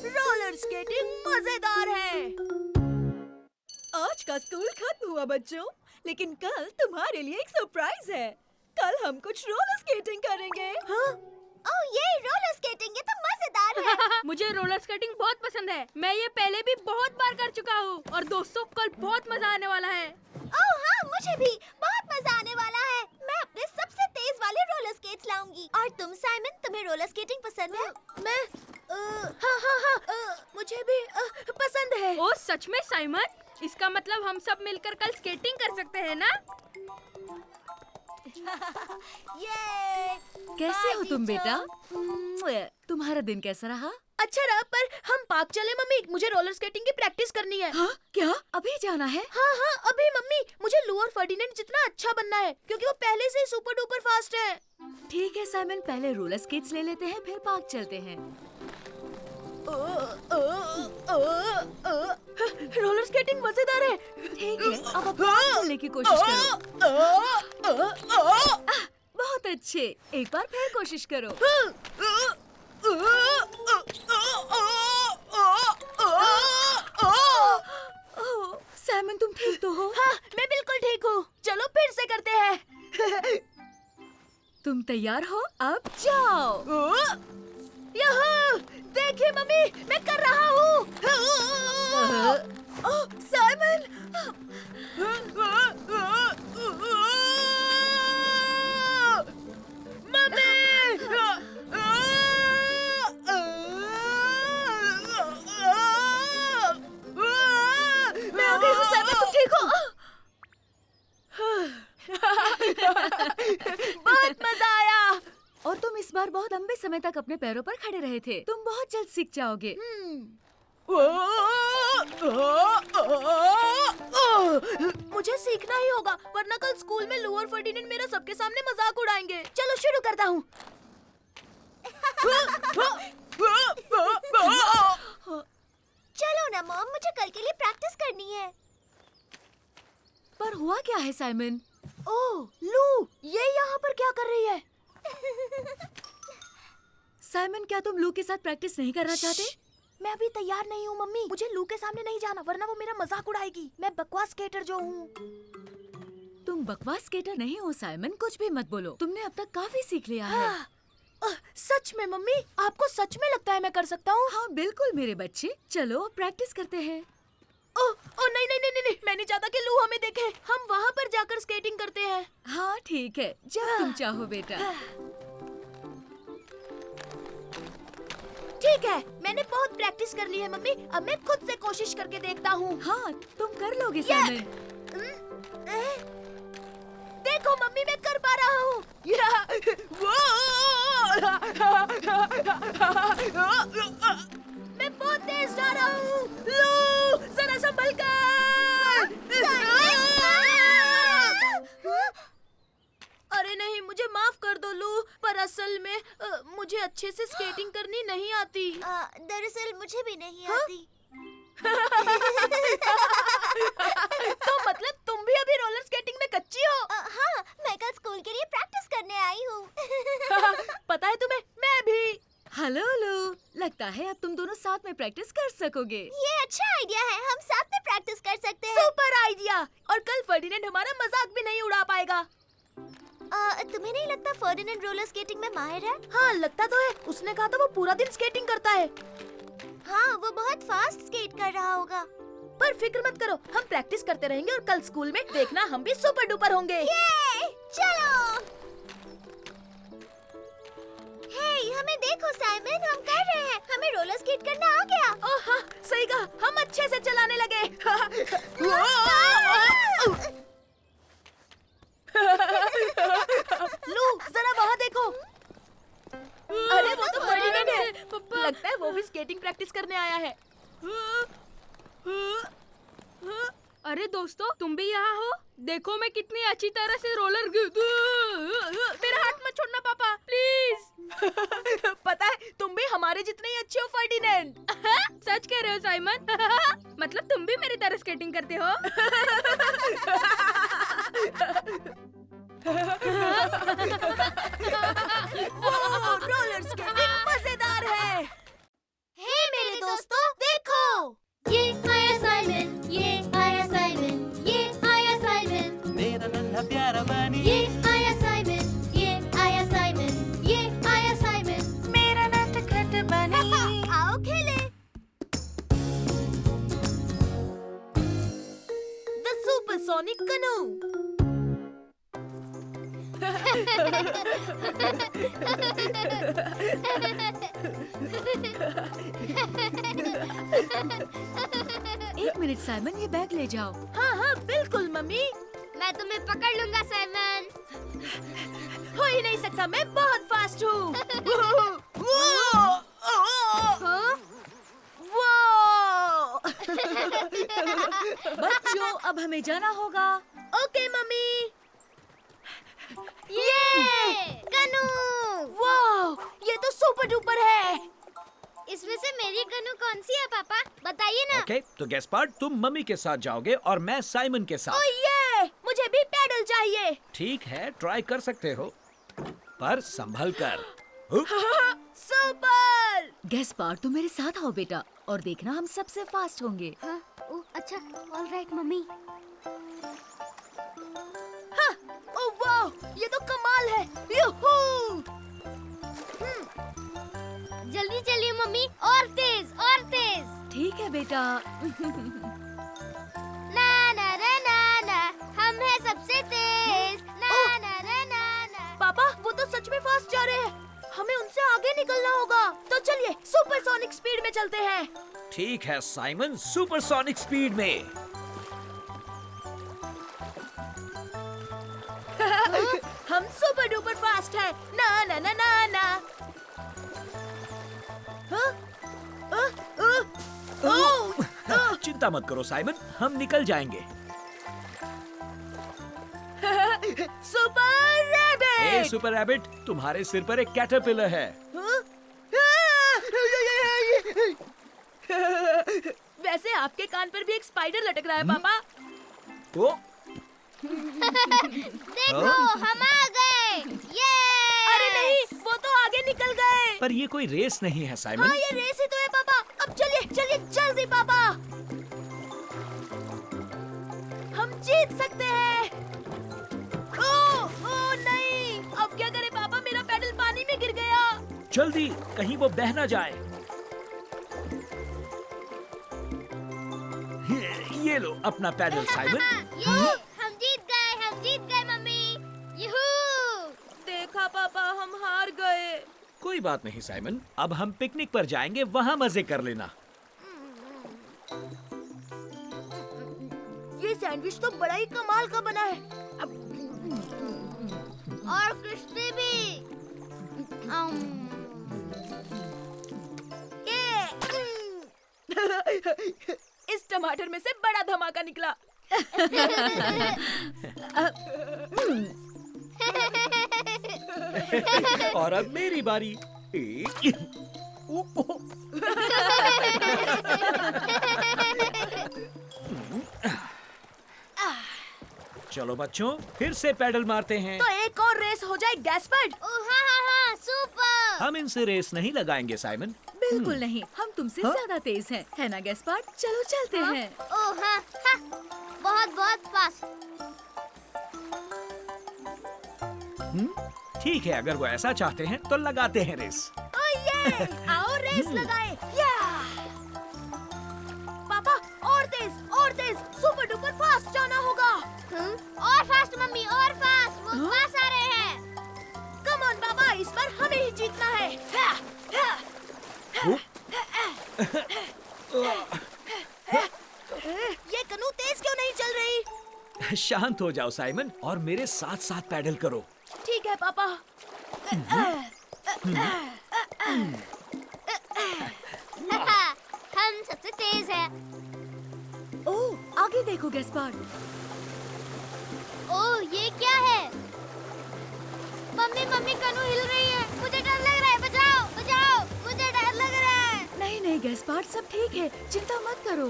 रोलर स्केटिंग मजेदार है। आज का स्कूल खत्म हुआ बच्चों, लेकिन कल तुम्हारे लिए एक सरप्राइज है। कल हम कुछ रोलर स्केटिंग करेंगे। ओह, ये रोलर स्केटिंग, ये तो मजेदार है। मुझे रोलर स्केटिंग बहुत पसंद है। मैं ये पहले भी बहुत बार कर चुका हूँ और दोस्तों कल बहुत मजा आने वाला है। ओह हाँ, मुझे भी बहुत मजा आने वाला है। मैं अपने सबसे तेज वाले रोलर स्केट्स लाऊंगी। और तुम साइमन, तुम्हें रोलर स्केटिंग पसंद है? मैं हाँ, मुझे भी पसंद है। ओ सच में साइमन? इसका मतलब हम सब मिलकर कल स्केटिंग कर सकते हैं ना? ये कैसे हो तुम बेटा? टीचर। तुम्हारा दिन कैसा रहा? अच्छा रहा, पर हम पार्क चले मम्मी, मुझे रोलर स्केटिंग की प्रैक्टिस करनी है। हाँ, क्या अभी जाना है? हाँ अभी मम्मी, मुझे लू और फर्डिनेंड जितना अच्छा बनना है, क्योंकि वो पहले से ही सुपर डुपर फास्ट है। ठीक है साइमन, पहले रोलर स्केट्स ले लेते हैं, फिर पार्क चलते हैं। रोलर स्केटिंग मजेदार है। ठीक है, अब पार्क चलने की कोशिश करो। बहुत अच्छे, एक बार फिर कोशिश करो। ओह, साइमन तुम ठीक तो हो? हाँ, मैं बिल्कुल ठीक हूँ। चलो फिर से करते हैं। तुम तैयार हो? अब जाओ। यहाँ देखिए मम्मी, मैं कर रहा हूँ। ओह, साइमन! मैं आ गई हूँ साइमन, तुम ठीक हो? बहुत मजा आया। और तुम इस बार बहुत लंबे समय तक अपने पैरों पर खड़े रहे थे। तुम बहुत जल्द सीख जाओगे। मुझे सीखना ही होगा, वरना कल स्कूल में लू और फर्डिनेंड मेरा सबके सामने मजाक उड़ाएंगे। चलो शुरू करता हूँ। चलो ना मॉम, मुझे कल के लिए प्रैक्टिस करनी है। पर हुआ क्या है साइमन? ओह, लू, ये यहाँ पर क्या कर रही है? साइमन, क्या तुम लू के साथ प्रैक्टिस नहीं करना चाहते? मैं अभी तैयार नहीं हूँ मम्मी, मुझे लू के सामने नहीं जाना, वरना वो मेरा मजाक उड़ाएगी। मैं बकवास स्केटर जो हूँ। तुम बकवास स्केटर नहीं हो साइमन, कुछ भी मत बोलो। तुमने अब तक काफी सीख लिया है। सच में मम्मी, आपको सच में लगता है मैं कर सकता हूँ? हाँ बिल्कुल मेरे बच्चे, चलो अब प्रैक्टिस करते हैं। ओ नहीं, मैं नहीं चाहता कि लू हमें देखे। हम वहाँ पर जाकर स्केटिंग करते हैं। हाँ ठीक है, जब तुम चाहो बेटा। ठीक है, मैंने बहुत प्रैक्टिस कर ली है मम्मी, अब मैं खुद से कोशिश करके देखता हूँ। हाँ तुम कर लोगे साइमन। देखो मम्मी, मैं कर पा रहा हूँ। मैं बहुत तेज जा रहा हूँ। लू, जरा संभल कर। अरे नहीं, मुझे माफ कर दो लू, पर असल में मुझे अच्छे से स्केटिंग करनी नहीं आती। दरअसल मुझे भी नहीं हाँ? आती। तो मतलब तुम भी अभी रोलर स्केटिंग में कच्ची हो? हाँ, मैं कल स्कूल के लिए प्रैक्टिस करने आई हूँ। पता है तुम्हें, साथ में प्रैक्टिस कर सकोगे। ये अच्छा आइडिया है, हम साथ में प्रैक्टिस कर सकते हैं। Super idea. और कल फर्डिनेंड हमारा मजाक भी नहीं उड़ा पाएगा। तुम्हें नहीं लगता फर्डिनेंड रोलर स्केटिंग में माहिर है? हाँ लगता तो है, उसने कहा था वो पूरा दिन स्केटिंग करता है। हाँ, वो बहुत फास्ट स्केट कर रहा होगा। पर फिक्र मत करो, हम प्रैक्टिस करते रहेंगे और कल स्कूल में देखना हम भी सुपर डुपर होंगे। ये, चलो। हे, हमें देखो साइमन, हम कर रहे हैं। हमें रोलर स्केट करना आ गया। ओह हाँ, सही कहा, हम अच्छे से चलाने लगे। लू, जरा वहाँ देखो। अरे वो तो फर्डिनेंड है। लगता है वो भी स्केटिंग प्रैक्टिस करने आया है। अरे दोस्तों, तुम भी यहाँ हो? देखो मैं कितनी अच्छी तरह से रोलर मेरा हाथ मत छोड़ना पापा, प्लीज। पता है तुम भी हमारे जितने ही अच्छे हो फर्डिनेंड। सच कह रहे हो साइमन? मतलब तुम भी मेरी तरह स्केटिंग करते हो? रोलर स्केटिंग मजेदार है। हे मेरे दोस्तों, देखो। ये आया साइमन, ये आया साइमन, ये आया साइमन। मेरा नन्हा प्यारा बनी, ये आया साइमन, ये आया साइमन, ये आया साइमन। मेरा नटखट बनी। आओ खेले। द सुपरसोनिक कनू। एक मिनट साइमन, ये बैग ले जाओ। हाँ हाँ बिल्कुल मम्मी। मैं तुम्हें पकड़ लूंगा साइमन। हो ही नहीं सकता, मैं बहुत फास्ट हूँ। बच्चों, अब हमें जाना होगा। Okay mummy. ये कनू। वाह, ये तो सुपर डुपर है। इसमें से मेरी कनू कौन सी है पापा? बताइए ना। ओके, तो गेस्पार्ड तुम मम्मी के साथ जाओगे और मैं साइमन के ओ साथ। ये, मुझे भी पैडल चाहिए। ठीक है, ट्राई कर सकते हो, पर संभल कर। सुपर। गेस्पार्ड, तुम मेरे साथ आओ बेटा, और देखना हम सबसे फास्ट होंगे। हाँ, अच्छा, ऑल राइट मम्मी। हाँ, ओ वाह, ये तो कमाल है। यूहू। जल्दी चलिए मम्मी, और तेज, और तेज। ठीक है बेटा। ना ना रे ना ना, हम हैं सबसे तेज। ना ना रे ना ना। पापा, वो तो सच में फास्ट जा रहे हैं। हमें उनसे आगे निकलना होगा। तो चलिए सुपरसोनिक स्पीड में चलते हैं। ठीक है साइमन, सुपरसोनिक स्पीड में। हम सुपर डुपर फास्ट हैं। ना ना ना ना ना। चिंता मत करो साइमन, हम निकल जाएंगे। Super rabbit. ए सुपर रैबिट, तुम्हारे सिर पर एक कैटरपिलर है। वैसे आपके कान पर भी एक स्पाइडर लटक रहा है पापा। ओ, देखो, हम आ गए। ये। अरे नहीं, वो तो आगे निकल गए। पर ये कोई रेस नहीं है साइमन। हाँ, ये रेस ही तो है पापा। अब चलिए चलिए जल्दी पापा, हम जीत सकते हैं। ओ नहीं, अब क्या करें पापा, मेरा पैडल पानी में गिर गया। जल्दी, कहीं वो बह ना जाए। ये लो अपना पैडल साइमन। हम जीत गए मम्मी। यूहू। देखा पापा, हम हार गए। कोई बात नहीं साइमन, अब हम पिकनिक पर जाएंगे, वहाँ मजे कर लेना। ये सैंडविच तो बड़ा ही कमाल का बना है। और क्रिस्पी भी। इस टमाटर में से बड़ा धमाका निकला। और अब मेरी बारी। चलो बच्चों, फिर से पैडल मारते हैं। तो एक और रेस हो जाए गैस्पर्ड। हाँ, सुपर। हम इनसे रेस नहीं लगाएंगे साइमन। बिल्कुल नहीं, हम तुमसे ज्यादा तेज हैं, है ना गैस्पार्ड? चलो चलते हैं। ओह हाँ हाँ, बहुत बहुत फास्ट। ठीक है, अगर वो ऐसा चाहते हैं तो लगाते हैं रेस। आओ रेस लगाए। या पापा, और तेज, सुपर डुपर फास्ट जाना होगा। और फास्ट मम्मी, और फास्ट। वो पास आ रहे हैं। कम ऑन पापा, इस बार हमें ही जीतना है। ये कनू तेज क्यों नहीं चल रही? शांत हो जाओ साइमन और मेरे साथ साथ पैडल करो। ठीक है पापा। हम सबसे तेज हैं। ओह, आगे देखो गैस्पार्ड। ओह ये क्या है? मम्मी मम्मी कनू हिल रही है। मुझे डर लग रहा है। बचाओ बचाओ, मुझे डर लग रहा है। नहीं नहीं गैस्पार्ड, सब ठीक है, चिंता मत करो।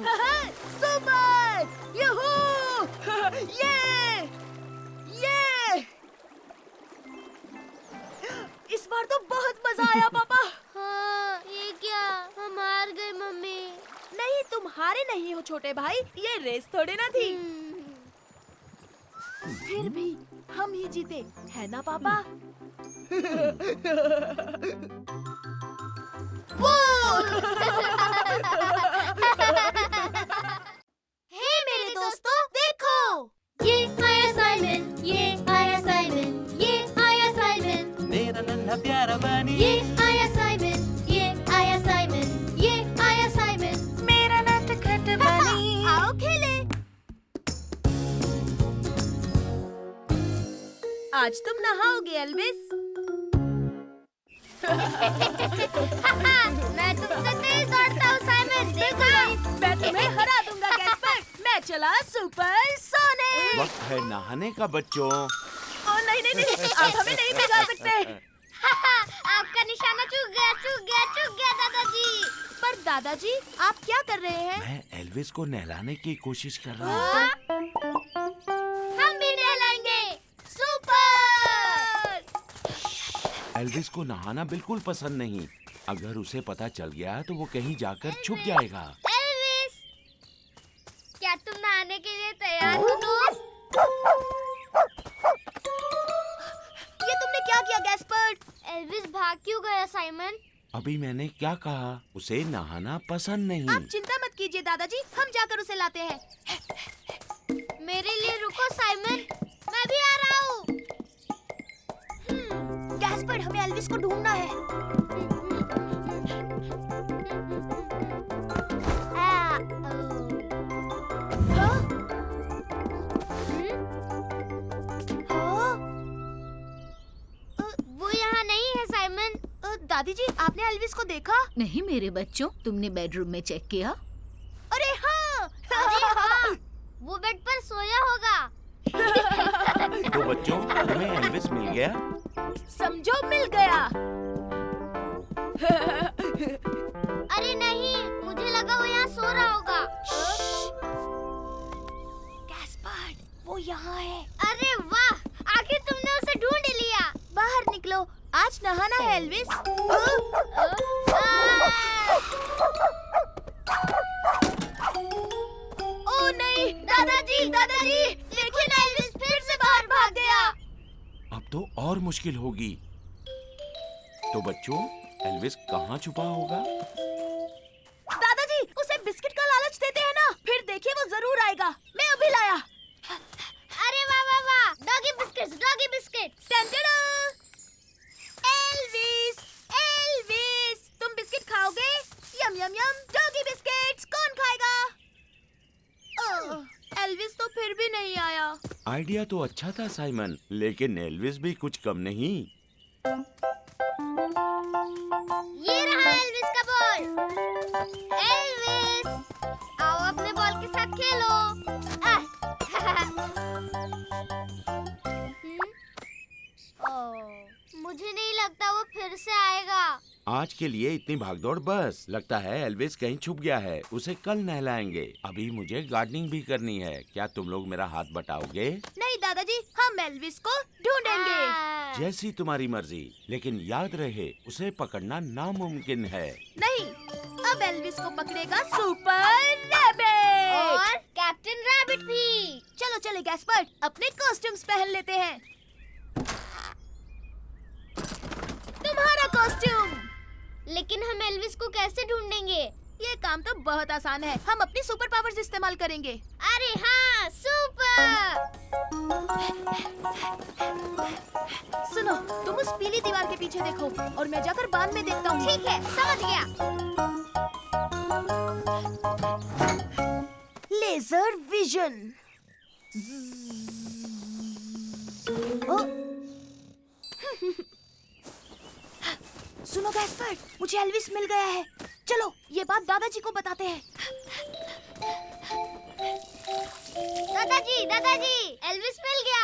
सुपर यूहू! ये इस बार तो बहुत मजा आया पापा। हाँ, ये क्या? हम हार गए मम्मी। नहीं, तुम हारे नहीं हो छोटे भाई, ये रेस थोड़ी ना थी। फिर भी हम ही जीते, है ना पापा? हे मेरे दोस्तों, देखो, ये आया साइमन, ये आया साइमन, ये आया साइमन, मेरा नन्हा प्यारा बनी, ये आया साइमन, ये आया साइमन, ये आया साइमन। मेरा नटखट बनी। आओ खेले। आज तुम नहाओगे एल्विस। मैं तुमसे तेज दौड़ता हूँ साइमन, देखो। मैं तुम्हें हरा दूंगा गैस्पर। मैं चला सुपर सोनिक। वक्त है नहाने का बच्चों। ओ नहीं नहीं नहीं, आप हमें नहीं भिगा सकते। आपका निशाना चूक गया दादाजी। पर दादाजी, आप क्या कर रहे हैं? मैं एल्विस को नहलाने की कोशिश कर रहा हूँ। हम भी नहलाएंगे। सुपर। एल्विस को नहाना बिल्कुल पसंद नहीं। अगर उसे पता चल गया तो वो कहीं जाकर छुप जाएगा। एल्विस, क्या तुम नहाने के लिए तैयार हो दोस्त? ये तुमने क्या किया गैस्पर? एल्विस भाग क्यों गया साइमन? अभी मैंने क्या कहा? उसे नहाना पसंद नहीं। आप चिंता मत कीजिए दादाजी, हम जाकर उसे लाते हैं। मेरे लिए रुको साइमन, मैं भी आ रहा हूँ। गैस्पर, हमें एल्विस को ढूंढना है। हाँ? वो यहाँ नहीं है साइमन। दादी जी, आपने एल्विस को देखा? नहीं मेरे बच्चों, तुमने बेडरूम में चेक किया? अरे हाँ! अरे हाँ, वो बेड पर सोया होगा। तो बच्चों, तुम्हें एल्विस मिल गया? समझो मिल गया। अरे नहीं, मुझे लगा वो यहाँ सो रहा होगा। गैस्पर, वो यहाँ है। अरे वाह, आखिर तुमने उसे ढूंढ लिया। बाहर निकलो, आज नहाना है एल्विस। ओ नहीं, दादाजी, देखिए ना, एल्विस फिर से बाहर भाग गया। अब तो और मुश्किल होगी। तो बच्चों, एल्विस कहाँ छुपा होगा? दादाजी, उसे बिस्किट का लालच देते हैं ना, फिर देखिए वो जरूर आएगा। मैं अभी लाया। अरे वाह वाह वाह, डॉगी बिस्किट। टन-टन-टन। एल्विस, तुम बिस्किट खाओगे? यम यम यम, डॉगी बिस्किट्स। कौन खाएगा? एल्विस तो फिर भी नहीं आया। आइडिया तो अच्छा था साइमन, लेकिन एल्विस भी कुछ कम नहीं। ये रहा एल्विस का बॉल। एल्विस, आओ अपने बॉल के साथ खेलो। मुझे नहीं लगता वो फिर से आएगा। आज के लिए इतनी भागदौड़ बस। लगता है एल्विस कहीं छुप गया है। उसे कल नहलाएंगे। अभी मुझे गार्डनिंग भी करनी है। क्या तुम लोग मेरा हाथ बटाओगे? नहीं दादाजी, हम एल्विस को ढूंढेंगे। जैसी तुम्हारी मर्जी, लेकिन याद रहे उसे पकड़ना नामुमकिन है। नहीं, अब एल्विस को पकड़ेगा सुपर रैबिट और कैप्टन रैबिट भी। चलो चले गैस्पर्ड, अपने कॉस्ट्यूम्स पहन लेते हैं। तुम्हारा कॉस्ट्यूम। लेकिन हम एल्विस को कैसे ढूंढेंगे? ये काम तो बहुत आसान है, हम अपनी सुपर पावर्स इस्तेमाल करेंगे। अरे हाँ, सुपर। सुनो, तुम उस पीली दीवार के पीछे देखो और मैं जाकर बांध में देखता हूँ। ठीक है, समझ गया। Laser vision. सुनो गैस्पर्ड, मुझे एल्विस मिल गया है। चलो ये बात दादाजी को बताते हैं। दादाजी, एल्विस मिल गया।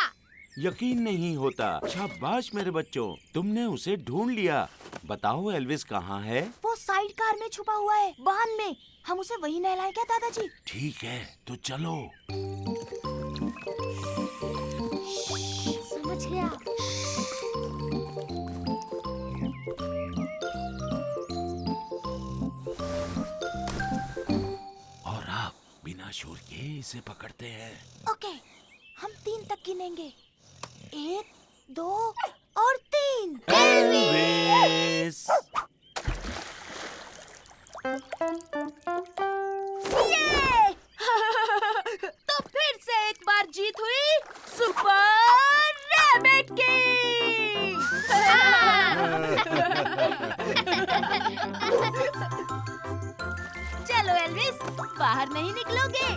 यकीन नहीं होता। शाबाश मेरे बच्चों, तुमने उसे ढूंढ लिया। बताओ एल्विस कहाँ है? वो साइड कार में छुपा हुआ है, वाहन में। हम उसे वहीं नहलाएं क्या दादाजी? ठीक है, तो चलो। समझ गया। और आप बिना शोर के इसे पकड़ते हैं। ओके, हम 3 तक गिनेंगे। 1, 2 और 3। एल्विस! ये! तो फिर से एक बार जीत हुई सुपर रैबिट की। चलो एल्विस, बाहर नहीं निकलोगे।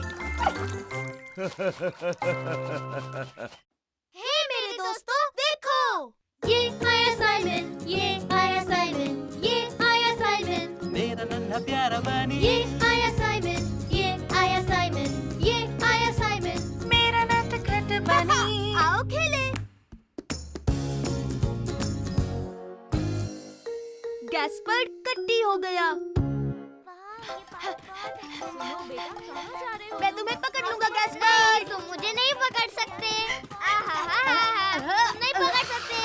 हे मेरे दोस्तों, देखो। ये आया साइमन, ये आया साइमन, ये आया साइमन, मेरा नन्हा प्यारा बनी ये आया साइमन, ये आया साइमन, ये आया साइमन। मेरा नटखट बनी। आओ खेले। गैस्पर्ड कट्टी हो गया। मैं तुम्हें पकड़ लूंगा गैस्पर्ड। तुम मुझे नहीं पकड़ सकते। तुम नहीं पकड़ सकते।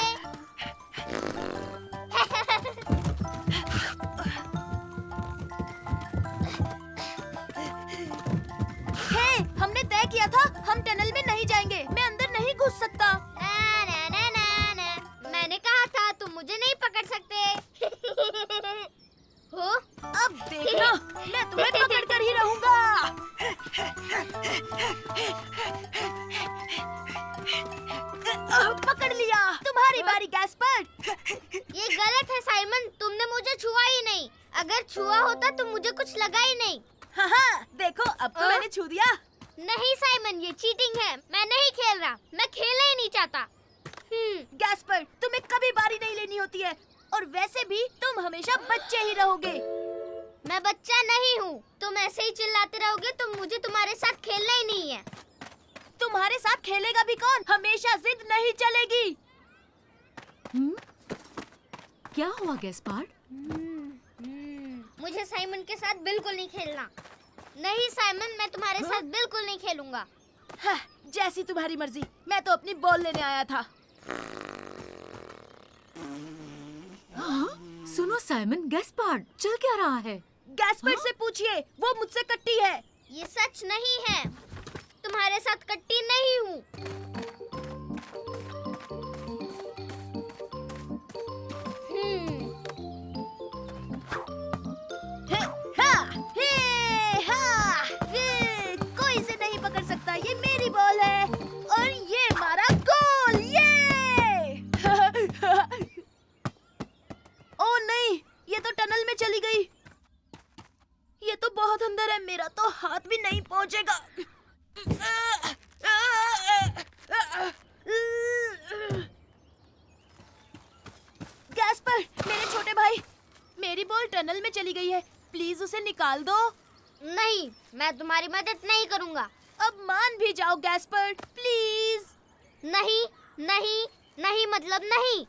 हे, हमने तय किया था हम टनल में नहीं जाएंगे। मैं अंदर नहीं घुस सकता। ना। मैंने कहा था तुम मुझे नहीं पकड़ सकते। हो? अब देखना, मैं तुम्हें पकड़ कर ही रहूंगा। पकड़ लिया। तुम्हारी बारी गैस्पर्ड। ये गलत है साइमन, तुमने मुझे छुआ ही नहीं। अगर छुआ होता तो मुझे कुछ लगा ही नहीं। हाँ, देखो अब तो मैंने छू दिया। नहीं साइमन, ये चीटिंग है। मैं नहीं खेल रहा, मैं खेलना ही नहीं चाहता। गैस्पर्ड, तुम्हें कभी बारी नहीं लेनी होती है, और वैसे भी तुम हमेशा बच्चे ही रहोगे। मैं बच्चा नहीं हूँ। तुम ऐसे ही चिल्लाते रहोगे तो मुझे तुम्हारे साथ खेलना ही नहीं है। तुम्हारे साथ खेलेगा भी कौन? हमेशा जिद नहीं चलेगी। क्या हुआ गैस्पार्ड? मुझे साइमन के साथ बिल्कुल नहीं खेलना। नहीं साइमन, मैं तुम्हारे साथ बिल्कुल नहीं खेलूंगा। हाँ, जैसी तुम्हारी मर्जी। मैं तो अपनी बॉल लेने आया था। सुनो साइमन, गैस्पार्ड चल क्या रहा है? गैस्पर्ड से पूछिए, वो मुझसे कट्टी है। ये सच नहीं है। तुम्हारे साथ कट्टी नहीं हूँ। कोई इसे नहीं पकड़ सकता। ये मेरी बॉल है और ये हमारा गोल। ये ओ नहीं, ये तो टनल में चली गई। ये तो बहुत अंदर है, मेरा तो हाथ भी नहीं पहुंचेगा। गैस्पर, मेरे छोटे भाई, मेरी बॉल टनल में चली गई है। प्लीज उसे निकाल दो। नहीं, मैं तुम्हारी मदद नहीं करूँगा। अब मान भी जाओ गैस्पर, प्लीज। नहीं नहीं नहीं, मतलब नहीं।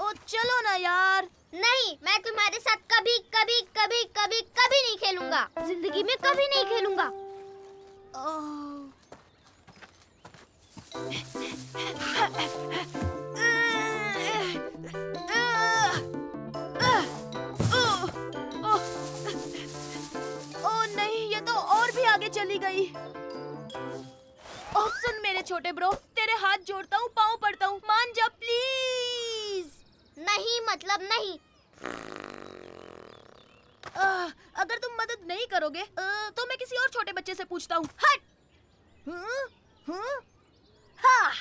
ओ चलो ना यार। नहीं, मैं तुम्हारे साथ कभी कभी कभी कभी कभी नहीं खेलूंगा। जिंदगी में कभी नहीं खेलूंगा। गई। ओह सुन मेरे छोटे ब्रो, तेरे हाथ जोड़ता हूँ, पाँव पड़ता हूँ, मान जा प्लीज। नहीं मतलब नहीं। अगर तुम मदद नहीं करोगे तो मैं किसी और छोटे बच्चे से पूछता हूँ। हट। हाँ,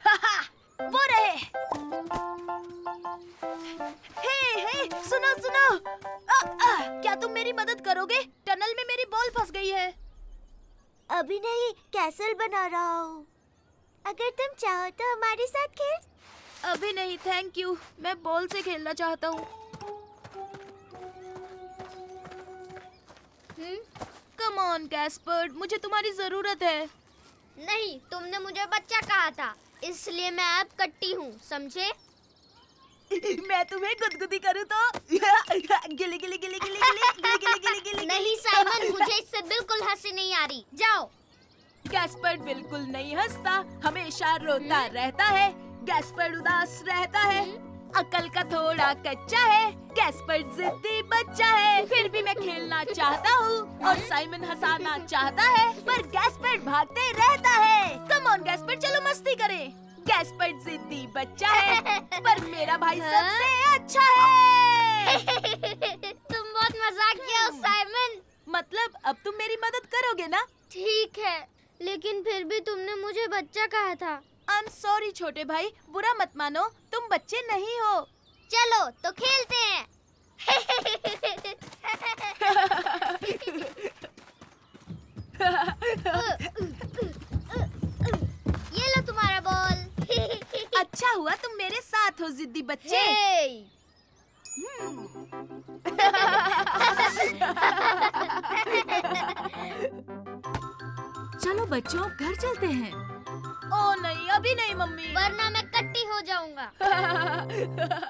हा, हा, वो रहे। हे, सुनो सुनो। क्या तुम मेरी मदद करोगे? टनल में मेरी बॉल फंस गई है। अभी नहीं, कैसल बना रहा हूँ। अगर तुम चाहो तो हमारे साथ खेल। अभी नहीं थैंक यू, मैं बॉल से खेलना चाहता हूँ। कम ऑन कैस्पर्ड, मुझे तुम्हारी जरूरत है। नहीं, तुमने मुझे बच्चा कहा था, इसलिए मैं अब कट्टी हूँ, समझे? मैं तुम्हें गुदगुदी करूँ तो गिली गिली गिली गिली गिली गिली गिली गिली गिली। नहीं साइमन, मुझे इससे बिल्कुल हंसी नहीं आ रही। जाओ। गैस्पर्ड बिल्कुल नहीं हंसता, हमेशा रोता रहता है। गैस्पर्ड उदास रहता है, अकल का थोड़ा कच्चा है। गैस्पर्ड जिद्दी बच्चा है, फिर भी मैं खेलना चाहता हूँ और साइमन हंसाना चाहता है, पर गैस्पर्ड भागते रहता है। कम ऑन गैस्पर्ड, चलो मस्ती करें। गैस्पर्ड जिद्दी बच्चा है, पर मेरा भाई सबसे अच्छा है। तुम बहुत मजाक किया हो साइमन। मतलब अब तुम मेरी मदद करोगे ना? ठीक है, लेकिन फिर भी तुमने मुझे बच्चा कहा था। आई एम सॉरी छोटे भाई, बुरा मत मानो, तुम बच्चे नहीं हो। चलो तो खेलते हैं। ये लो तुम्हारा बॉल। अच्छा हुआ तुम मेरे साथ हो जिद्दी बच्चे। चलो बच्चों, अब घर चलते हैं। ओ नहीं, अभी नहीं मम्मी। वरना मैं कट्टी हो जाऊंगा।